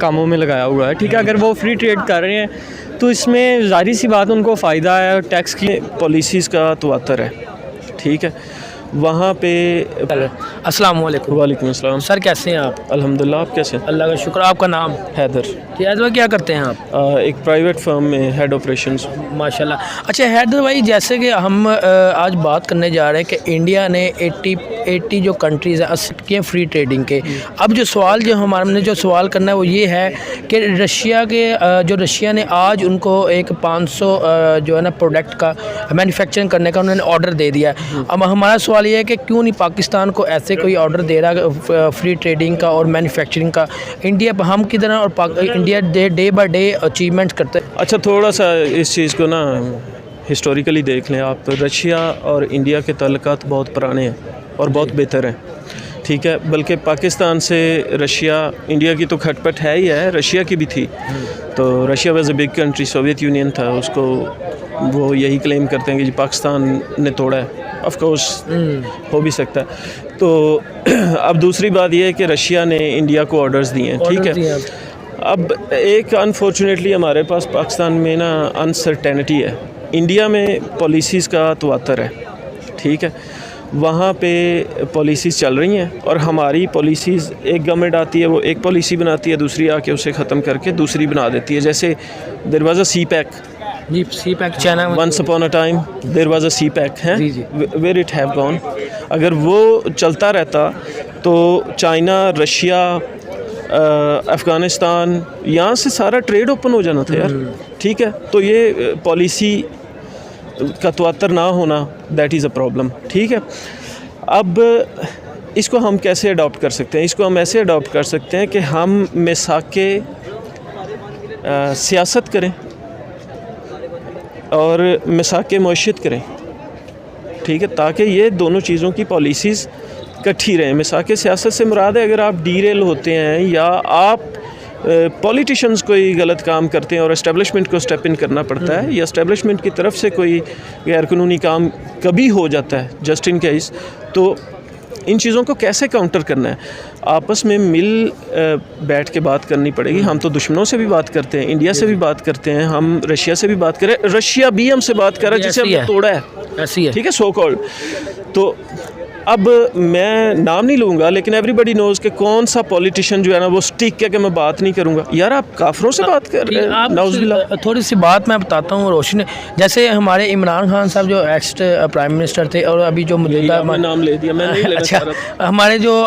कामों में लगाया हुआ है, ठीक है। अगर वो फ्री ट्रेड कर रहे हैं तो इसमें ज़ाहिर सी बात उनको फ़ायदा है, टैक्स की पॉलिसीज़ का तवातर है, ठीक है। वहाँ पे अस्सलाम वालेकुम। वालेकुम अस्सलाम। सर कैसे हैं आप? अल्हम्दुलिल्लाह, आप कैसे हैं? अल्लाह का शुक्र। आपका नाम? हैदर। हैदर, क्या करते हैं आप? एक प्राइवेट फर्म में हेड ऑपरेशंस। माशाल्लाह। अच्छा हैदर भाई, जैसे कि हम आज बात करने जा रहे हैं कि इंडिया ने 80 जो कंट्रीज़ हैं एक्सेप्ट किए फ्री ट्रेडिंग के। अब जो सवाल जो हमारे जो सवाल करना है वो ये है कि रशिया के जो रशिया ने आज उनको एक 500 जो है ना प्रोडक्ट का मैन्युफैक्चरिंग करने का उन्होंने ऑर्डर दे दिया है। अब हमारा सवाल ये है कि क्यों नहीं पाकिस्तान को ऐसे कोई ऑर्डर दे रहा फ्री ट्रेडिंग का और मैन्युफैक्चरिंग का? इंडिया हम किधर हैं और India day by day achievements करते हैं। अच्छा, थोड़ा सा इस चीज़ को ना हिस्टोरिकली देख लें आप। रशिया और इंडिया के ताल्लुकात बहुत पुराने हैं और बहुत बेहतर हैं, ठीक है। बल्कि पाकिस्तान से रशिया, इंडिया की तो खटपट है ही है, रशिया की भी थी। तो Russia was a big country, Soviet union था, उसको वो यही क्लेम करते हैं कि पाकिस्तान ने तोड़ा है। ऑफ कोर्स हो भी सकता है। तो अब दूसरी बात यह है कि रशिया ने इंडिया को ऑर्डर्स दिए हैं, ठीक है। अब एक अनफॉर्चुनेटली हमारे पास पाकिस्तान में ना अनसर्टेनिटी है। इंडिया में पॉलिसीज़ का तवातर है, ठीक है। वहाँ पे पॉलिसीज़ चल रही हैं और हमारी पॉलिसीज़, एक गवर्नमेंट आती है वो एक पॉलिसी बनाती है, दूसरी आके उसे ख़त्म करके दूसरी बना देती है। जैसे there was a CPEC, CPEC China, once upon a time there was a CPEC है, वेयर इट हैव गॉन। अगर वो चलता रहता तो चाइना, रशिया, अफ़गानिस्तान, यहाँ से सारा ट्रेड ओपन हो जाना था यार, ठीक है। तो ये पॉलिसी का तवातर ना होना, दैट इज़ अ प्रॉब्लम, ठीक है। अब इसको हम कैसे अडॉप्ट कर सकते हैं? इसको हम ऐसे अडॉप्ट कर सकते हैं कि हम मिसाके सियासत करें और मिसाके मईशत करें, ठीक है, ताकि ये दोनों चीज़ों की पॉलिसीज़ इकट्ठी रहें। मिसाके सियासत से मुराद है अगर आप डीरेल होते हैं या आप पॉलिटिशियंस कोई गलत काम करते हैं और एस्टेब्लिशमेंट को स्टेप इन करना पड़ता है, या एस्टेब्लिशमेंट की तरफ से कोई गैरकानूनी काम कभी हो जाता है जस्ट इन केस, तो इन चीज़ों को कैसे काउंटर करना है? आपस में मिल बैठ के बात करनी पड़ेगी। हम तो दुश्मनों से भी बात करते हैं, इंडिया से भी बात करते हैं, हम रशिया से भी बात करें, रशिया भी हमसे बात कर रहा है जिसे हमने तोड़ा है, ऐसी है, ठीक है, सो कॉल्ड। तो अब मैं नाम नहीं लूँगा लेकिन एवरीबडी नोज़ कि कौन सा पॉलिटिशियन जो है ना वो स्टिक है कि मैं बात नहीं करूँगा। यार आप काफरों से बात कर रहे हैं। थोड़ी सी बात मैं बताता हूँ रोशन, जैसे हमारे इमरान खान साहब जो एक्स प्राइम मिनिस्टर थे और अभी जो मौजूदा, नाम ले दिया मैं, नहीं लेना अच्छा, हमारे जो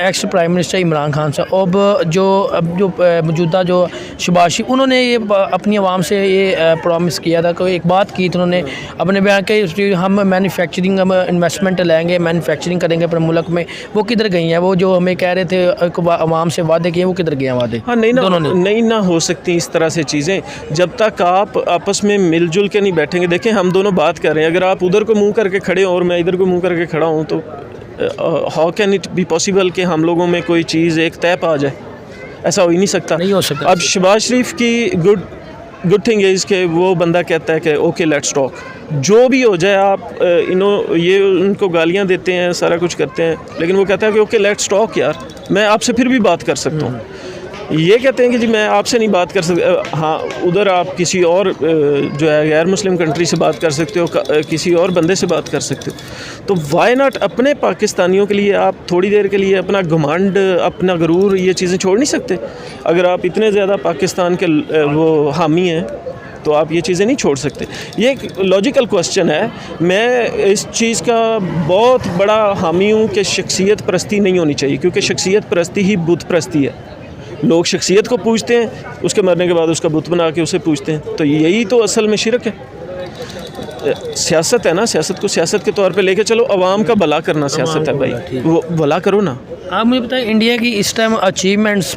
ex prime minister Imran Khan साहब, अब जो मौजूदा जो शबाशी, उन्होंने ये अपनी आवाम से ये प्रॉमिस किया था कि एक बात की थी उन्होंने अपने बयान के, हम मैन्युफैक्चरिंग इन्वेस्टमेंट लेंगे, मैन्युफैक्चरिंग करेंगे अपने मुल्क में। वो किधर गई हैं? वो जो हमें कह रहे थे आवाम से वादे किए, वो किधर गए वादे? हाँ, नहीं ना हो सकती इस तरह से चीज़ें जब तक आप आपस में मिलजुल के नहीं बैठेंगे। देखें, हम दोनों बात कर रहे हैं, अगर आप उधर को मुंह करके खड़े हो और मैं इधर को मुंह करके खड़ा हूँ तो how can it be possible कि हम लोगों में कोई चीज़ एक तय पा जाए? ऐसा हो ही नहीं सकता। नहीं हो सकता। अब शहबाज शरीफ की गुड थिंग इज़ कि वो बंदा कहता है कि ओके लेट्स टॉक, जो भी हो जाए। आप ये उनको गालियां देते हैं, सारा कुछ करते हैं, लेकिन वो कहता है कि ओके लेट्स टॉक यार, मैं आपसे फिर भी बात कर सकता हूँ। ये कहते हैं कि जी मैं आपसे नहीं बात कर सकता। हाँ, उधर आप किसी और जो है गैर मुस्लिम कंट्री से बात कर सकते हो, किसी और बंदे से बात कर सकते हो। तो वाई नॉट अपने पाकिस्तानियों के लिए आप थोड़ी देर के लिए अपना घमंड, अपना गरूर, ये चीज़ें छोड़ नहीं सकते? अगर आप इतने ज़्यादा पाकिस्तान के वो हामी हैं तो आप ये चीज़ें नहीं छोड़ सकते। ये एक लॉजिकल क्वेश्चन है। मैं इस चीज़ का बहुत बड़ा हामी हूँ कि शख्सियत परस्ती नहीं होनी चाहिए, क्योंकि शख्सियत परस्ती ही बुत परस्ती है। लोग शख्सियत को पूछते हैं, उसके मरने के बाद उसका बुत बना के उसे पूछते हैं, तो यही तो असल में शिरक है। सियासत है ना, सियासत को सियासत के तौर पे लेके चलो, अवाम का भला करना सियासत है भाई, वो भला करो ना। आप मुझे बताएं, इंडिया की इस टाइम अचीवमेंट्स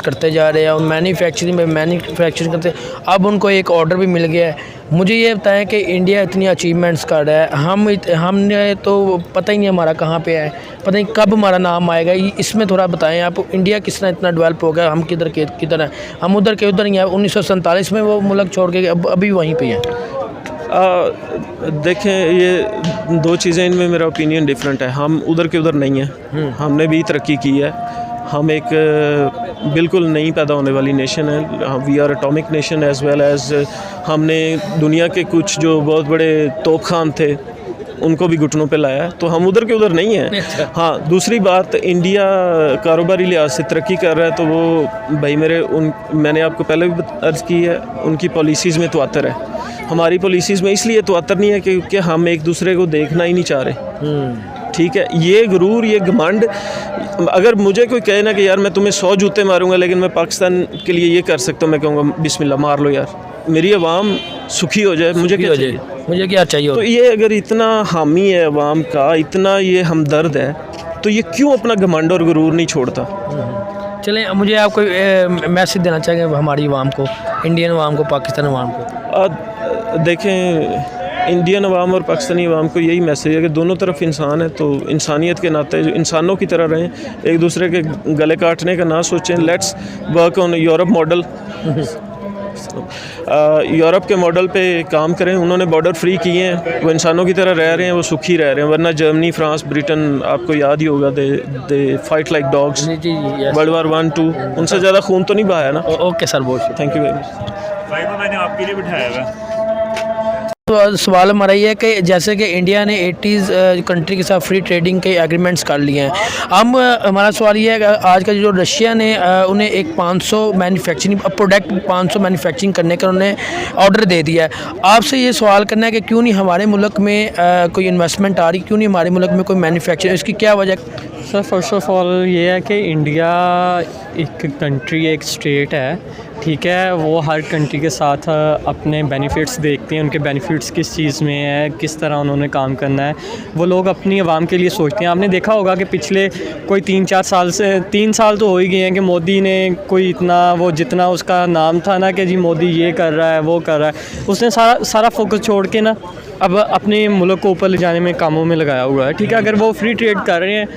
करते जा रहे हैं और मैन्युफैक्चरिंग करते, अब उनको एक ऑर्डर भी मिल गया है। मुझे ये बताएं कि इंडिया इतनी अचीवमेंट्स कर रहा है, हमने तो पता ही नहीं हमारा कहाँ पे है, पता नहीं कब हमारा नाम आएगा। इसमें थोड़ा बताएं आप, इंडिया किस तरह इतना डेवलप हो गया, हम किधर हैं? हम उधर के उधर ही हैं। 1947 में वो मुल्क छोड़ के अभी वहीं पर हैं। देखें, ये दो चीज़ें, इनमें मेरा ओपिनियन डिफरेंट है। हम उधर के उधर नहीं हैं, हमने भी तरक्की की है, हम एक बिल्कुल नई पैदा होने वाली नेशन है। We are atomic nation as well as हमने दुनिया के कुछ जो बहुत बड़े तोप खान थे उनको भी घुटनों पे लाया है, तो हम उधर के उधर नहीं हैं। हाँ, दूसरी बात, इंडिया कारोबारी लिहाज से तरक्की कर रहा है, तो वो भाई मैंने आपको पहले भी अर्ज़ की है, उनकी पॉलिसीज़ में तवातर है। हमारी पॉलिसीज़ में इसलिए तवातर नहीं है क्योंकि हम एक दूसरे को देखना ही नहीं चाह रहे। ठीक है, ये गुरूर, ये घमंड, अगर मुझे कोई कहे ना कि यार मैं तुम्हें 100 जूते मारूंगा लेकिन मैं पाकिस्तान के लिए ये कर सकता हूँ, मैं कहूँगा बिस्मिल्लाह मार लो यार, मेरी आवाम सुखी हो जाए, मुझे क्या चाहिए, मुझे क्या चाहिए। तो ये अगर इतना हामी है अवाम का, इतना ये हमदर्द है, तो ये क्यों अपना घमंड और गुरूर नहीं छोड़ता। चलें, मुझे आप कोई मैसेज देना चाहेंगे हमारी आवाम को, इंडियन आवाम को, पाकिस्तान आवाम को? देखें, इंडियन अवाम और पाकिस्तानी अवाम को यही मैसेज है कि दोनों तरफ इंसान है, तो इंसानियत के नाते जो इंसानों की तरह रहें, एक दूसरे के गले काटने का ना सोचें। Let's work on Europe model, Europe के मॉडल पे काम करें। उन्होंने बॉर्डर फ्री किए हैं, वो इंसानों की तरह रह रहे हैं, वो सुखी रह रहे हैं। वरना जर्मनी, फ्रांस, ब्रिटेन, आपको याद ही होगा, they fight like dogs, world war 1, 2, उनसे ज़्यादा खून तो नहीं बहाया ना। ओके सर, बहुत थैंक यू वेरी मच। भाई को मैंने आपके लिए बिठाया हुआ है। तो सवाल हमारा ये है कि जैसे कि इंडिया ने 80s कंट्री के साथ फ्री ट्रेडिंग के एग्रीमेंट्स कर लिए हैं, हम हमारा सवाल ये है कि आज का जो रशिया ने उन्हें एक 500 मैन्युफैक्चरिंग प्रोडक्ट 500 मैन्युफैक्चरिंग करने का उन्हें ऑर्डर दे दिया है। आपसे ये सवाल करना है कि क्यों नहीं हमारे मुल्क में कोई इन्वेस्टमेंट आ रही, क्यों नहीं हमारे मुल्क में कोई मैन्युफैक्चरिंग, इसकी क्या वजह? सर फर्स्ट ऑफ ऑल ये है कि इंडिया एक कंट्री, एक स्टेट है, ठीक है, वो हर कंट्री के साथ अपने बेनिफिट्स देखते हैं, उनके बेनिफिट्स किस चीज़ में है, किस तरह उन्होंने काम करना है, वो लोग अपनी आवाम के लिए सोचते हैं। आपने देखा होगा कि पिछले कोई 3-4 साल से 3 साल तो हो ही गए हैं कि मोदी ने कोई इतना, वो जितना उसका नाम था ना कि जी मोदी ये कर रहा है, वो कर रहा है, उसने सारा फोकस छोड़ के ना अब अपने मुल्क को ऊपर ले जाने में कामों में लगाया हुआ है। ठीक है, अगर वो फ्री ट्रेड कर रहे हैं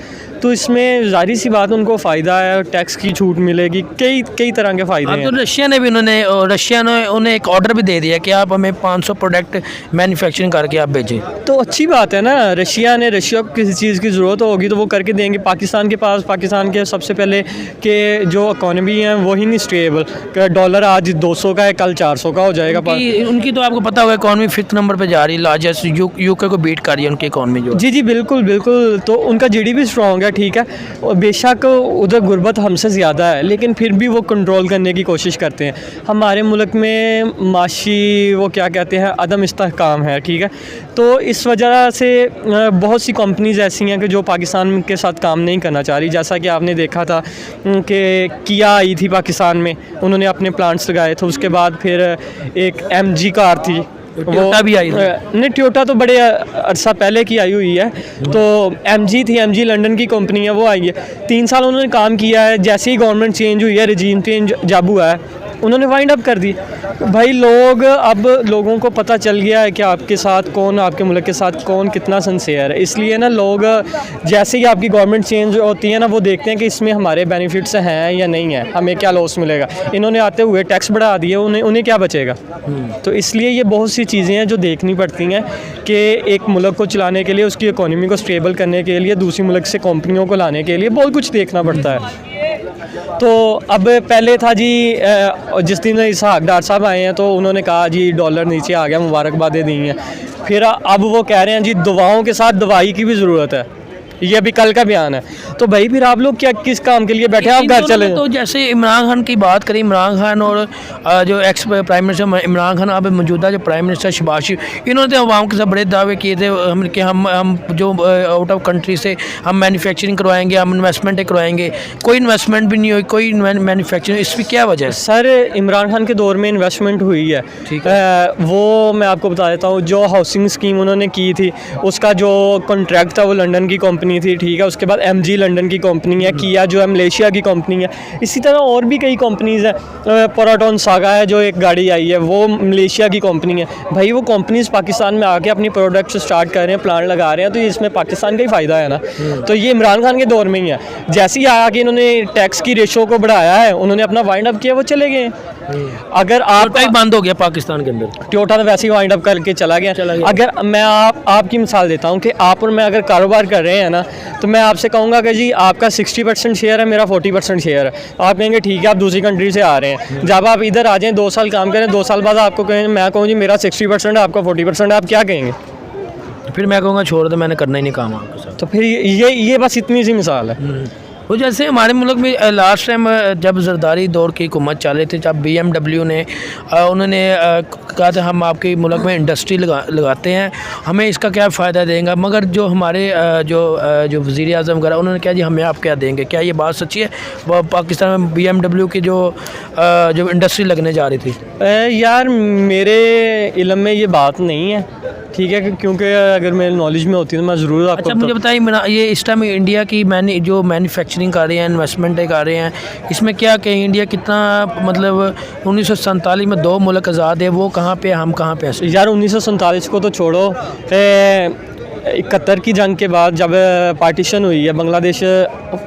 तो इसमें ज़ाहिर सी बात उनको फ़ायदा है, टैक्स की छूट मिलेगी, कई तरह के फ़ायदे हैं। तो रशिया ने भी उन्हें एक ऑर्डर भी दे दिया कि आप हमें 500 प्रोडक्ट मैन्युफैक्चरिंग करके आप भेजें, तो अच्छी बात है ना। रशिया को किसी चीज़ की ज़रूरत होगी तो वो करके देंगे। पाकिस्तान के सबसे पहले के जो इकॉनमी है वही नहीं स्टेबल, डॉलर आज 200 का है, कल 400 का हो जाएगा। उनकी तो आपको पता होगा इकॉनमी 5th नंबर पर जा रही है, लार्जेस्ट यूके को बीट कर रही है उनकी इकॉनमी जो। जी बिल्कुल, तो उनका GDP स्ट्रॉन्ग है, ठीक है, और बेशक उधर गुर्बत हमसे ज़्यादा है, लेकिन फिर भी वो कंट्रोल करने की कोशिश करते हैं। हमारे मुल्क में माशी वो क्या कहते हैं, अदम इस्तेहकाम है, ठीक है, तो इस वजह से बहुत सी कंपनीज़ ऐसी हैं कि जो पाकिस्तान के साथ काम नहीं करना चाह रही। जैसा कि आपने देखा था कि किया आई थी पाकिस्तान में, उन्होंने अपने प्लांट्स लगाए थे, उसके बाद फिर एक MG कार थी, टोयोटा भी आई नहीं, टोयोटा तो बड़े अरसा पहले की आई हुई है, तो MG थी, MG लंदन की कंपनी है, वो आई है। 3 साल उन्होंने काम किया है, जैसे ही गवर्नमेंट चेंज हुई है, रजीम चेंज जब हुआ है, उन्होंने वाइंड अप कर दी। भाई अब लोगों को पता चल गया है कि आपके साथ कौन, आपके मुल्क के साथ कौन कितना सिंसियर है, इसलिए ना लोग जैसे ही आपकी गवर्नमेंट चेंज होती है ना, वो देखते हैं कि इसमें हमारे बेनिफिट्स हैं या नहीं है, हमें क्या लॉस मिलेगा। इन्होंने आते हुए टैक्स बढ़ा दिए, उन्हें क्या बचेगा। तो इसलिए ये बहुत सी चीज़ें हैं जो देखनी पड़ती हैं कि एक मुल्क को चलाने के लिए, उसकी इकोनॉमी को स्टेबल करने के लिए, दूसरी मुल्क से कंपनियों को लाने के लिए बहुत कुछ देखना पड़ता है। तो अब पहले था जी, जिस दिन इसहाक डार साहब आए हैं तो उन्होंने कहा जी डॉलर नीचे आ गया, मुबारकबादें दी हैं। फिर अब वो कह रहे हैं जी दुआओं के साथ दवाई की भी ज़रूरत है, ये अभी कल का बयान है। तो भाई फिर आप लोग क्या किस काम के लिए बैठे हैं, आप घर चले। तो जैसे इमरान खान की बात करें, इमरान खान और जो ex prime minister Imran Khan, अब मौजूदा जो प्राइम मिनिस्टर शहबाज शरीफ, इन्होंने तो अवाम के साथ बड़े दावे किए थे कि हम जो आउट ऑफ कंट्री से हम मैन्युफैक्चरिंग करवाएंगे, हम इन्वेस्टमेंट करवाएंगे, कोई इन्वेस्टमेंट भी नहीं हुई, कोई मैन्युफैक्चरिंग, इसकी क्या वजह है? सर इमरान खान के दौर में इन्वेस्टमेंट हुई है, ठीक है, वो मैं आपको बता देता हूँ। जो हाउसिंग स्कीम उन्होंने की थी, उसका जो कॉन्ट्रैक्ट था वो लंदन की कंपनी थी, ठीक है। उसके बाद MG लंदन की कंपनी है, किया जो है मलेशिया की कंपनी है। इसी तरह और भी कई कंपनीज़ हैं। पराटॉन सागा है जो एक गाड़ी आई है, वो मलेशिया की कंपनी है। भाई वो कंपनीज़ पाकिस्तान में आके अपनी प्रोडक्ट्स स्टार्ट कर रहे हैं, प्लांट लगा रहे हैं, तो इसमें पाकिस्तान का ही फ़ायदा है ना। तो ये इमरान खान के दौर में ही है। जैसे ही आया कि इन्होंने टैक्स की रेशो को बढ़ाया है, उन्होंने अपना वाइंड अप किया, वो चले गए। अगर आप बंद हो गया पाकिस्तान के अंदर, टोयोटा तो वैसे ही वाइंड अप करके चला गया। अगर मैं आपकी मिसाल देता हूँ कि आप और मैं अगर कारोबार कर रहे हैं ना, तो मैं आपसे कहूँगा कि जी आपका 60% शेयर है, मेरा 40% शेयर है। आप कहेंगे ठीक है, आप दूसरी कंट्री से आ रहे हैं, जब आप इधर आ जाएँ 2 साल काम करें, 2 साल बाद आपको कहें, मैं कहूँ जी मेरा 60% है, आपका 40% है, आप क्या कहेंगे? फिर मैं कहूँगा छोड़ दो, मैंने करना ही नहीं काम आपके साथ। तो फिर ये बस इतनी सी मिसाल है। वो जैसे हमारे मुल्क में लास्ट टाइम जब जरदारी दौर की हुकूमत चाले थे, जब BMW ने उन्होंने कहा था हम आपके मुल्क में इंडस्ट्री लगाते हैं, हमें इसका क्या फ़ायदा देंगे, मगर जो हमारे जो वज़ीर आज़म वगैरह उन्होंने कहा जी हमें आप क्या देंगे। क्या ये बात सच्ची है? वो पाकिस्तान में BMW की जो इंडस्ट्री लगने जा रही थी। यार मेरे इल्म में ये बात नहीं है, ठीक है, क्योंकि अगर मेरे नॉलेज में होती है तो मैं ज़रूर आपको अच्छा मुझे बताइए, ये इस टाइम इंडिया की जो मैन्युफैक्चरिंग कर रहे हैं, इन्वेस्टमेंट कर रहे हैं, इसमें क्या कहें इंडिया कितना, मतलब 1947 में 2 मुल्क आज़ाद है, वो कहाँ पे, हम कहाँ पे हैं? यार 1947 को तो छोड़ो, 71 की जंग के बाद जब पार्टीशन हुई है बांग्लादेश,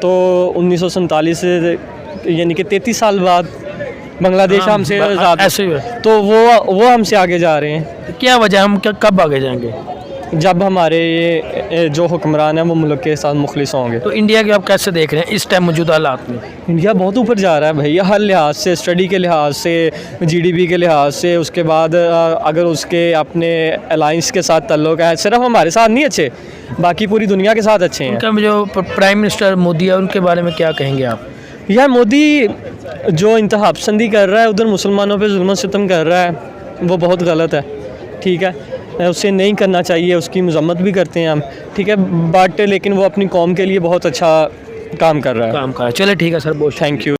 तो 1947 यानी कि 33 साल बाद बांग्लादेश हमसे आज़ाद, ऐसे ही तो वो हमसे आगे जा रहे हैं। क्या वजह, हम कब आगे जाएंगे? जब हमारे ये जो हुक्मरान हैं वो मुल्क के साथ मुखलिस होंगे। तो इंडिया के आप कैसे देख रहे हैं इस टाइम मौजूदा हालात में? इंडिया बहुत ऊपर जा रहा है भैया, हर लिहाज से, स्टडी के लिहाज से, GDP के लिहाज से, उसके बाद अगर उसके अपने अलाइंस के साथ ताल्लुक़ है, सिर्फ हमारे साथ नहीं अच्छे, बाकी पूरी दुनिया के साथ अच्छे हैं। उनका जो प्राइम मिनिस्टर मोदी है, उनके बारे में क्या कहेंगे आप? यार मोदी जो इंतहा पसंदी कर रहा है, उधर मुसलमानों पे जुल्म सितम कर रहा है, वो बहुत गलत है, ठीक है, उसे नहीं करना चाहिए, उसकी मजम्मत भी करते हैं हम, ठीक है, बट लेकिन वो अपनी कौम के लिए बहुत अच्छा काम कर रहा है। चले ठीक है सर, बहुत थैंक यू।